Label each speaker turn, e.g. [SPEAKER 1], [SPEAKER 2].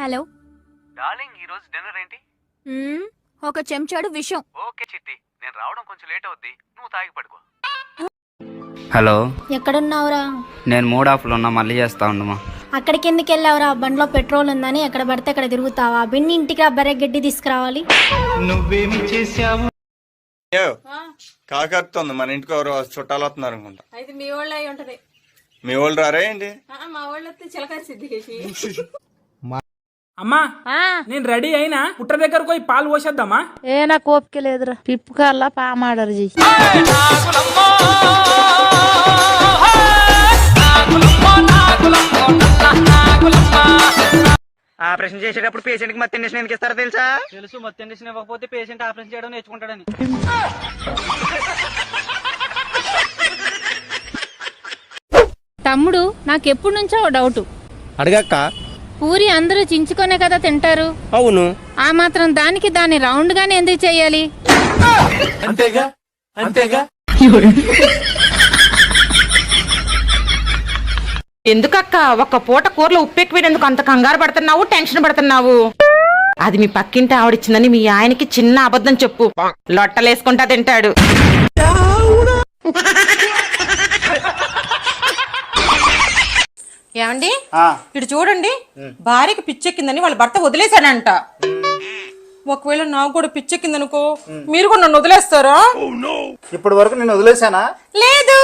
[SPEAKER 1] Hello
[SPEAKER 2] darling, ఈ రోజు dinner ఏంటి?
[SPEAKER 1] ఒక చెంచాడు విషం.
[SPEAKER 2] ఓకే చిట్టి, నేను రావడం కొంచెం లేట్ అవుద్ది, నువ్వు తాగి పడుకో. హలో,
[SPEAKER 1] ఎక్కడున్నావురా?
[SPEAKER 2] నేను మూడ్ ఆఫ్ లో ఉన్నా, మళ్ళీ చేస్తా ఉండమా.
[SPEAKER 1] అక్కడికి ఎందుకు వెళ్ళావురా? బండిలో పెట్రోల్ ఉందని ఎక్కడ పడితే అక్కడ తిరుగుతావా? బిన్ని ఇంటికి బర్రె గడ్డి తీసుకురావాలి.
[SPEAKER 3] నువ్వేమి చేసావు?
[SPEAKER 4] కాకరుతుంది, మన ఇంటికి ఎవరు చుట్టాలు వస్తున్నారు అనుకుంటా.
[SPEAKER 5] అయితే మీ వాళ్ళు అయి ఉంటది.
[SPEAKER 4] మీ వాళ్ళు రారా ఏంటి?
[SPEAKER 5] మా వాళ్ళు వస్తే చిలకరి సిద్ధి.
[SPEAKER 6] అమ్మా నేను రెడీ అయినా పుట్ట దగ్గరకు పోయి పాలు పోసేద్దామా?
[SPEAKER 7] నాకు ఓపిక లేదురా, పిప్పు కల్లా పామాడరు చేసి.
[SPEAKER 3] ఆపరేషన్ చేసేటప్పుడు పేషెంట్ కి మత్తు ఇంజక్షన్ ఎందుకు ఇస్తారో తెలుసా? తెలుసు, మత్తు ఇంజక్షన్ ఇవ్వకపోతే పేషెంట్ ఆపరేషన్ చేయడం నేర్చుకుంటాడని.
[SPEAKER 7] తమ్ముడు, నాకెప్పుడు నుంచో డౌట్.
[SPEAKER 3] అడగక్క.
[SPEAKER 7] పూరి అందరూ చించుకొనే కదా తింటారు.
[SPEAKER 3] అవును.
[SPEAKER 7] ఆ మాత్రం దానికి దాన్ని రౌండ్ గానే ఎందుకు చెయ్యాలి?
[SPEAKER 3] అంతేగా అంతేగా.
[SPEAKER 5] ఎందుకక్క ఒక్క పూట కూరలో ఉప్పు ఎక్కువేందుకు అంత కంగారు పడుతున్నావు, టెన్షన్ పడుతున్నావు? అది మీ పక్కింటి ఆవిడిచ్చిందని మీ ఆయనకి చిన్న అబద్ధం చెప్పు, లొట్టలేసుకుంటా తింటాడు. ఏమండి, ఇటు చూడండి, భార్యకి పిచ్చెక్కిందని వాళ్ళ భర్త వదిలేశాడంట. ఒకవేళ నాకు కూడా పిచ్చెక్కిందనుకో, మీరు కూడా నన్ను వదిలేస్తారా?
[SPEAKER 8] ఇప్పటి వరకు నేను వదిలేశానా?
[SPEAKER 5] లేదు.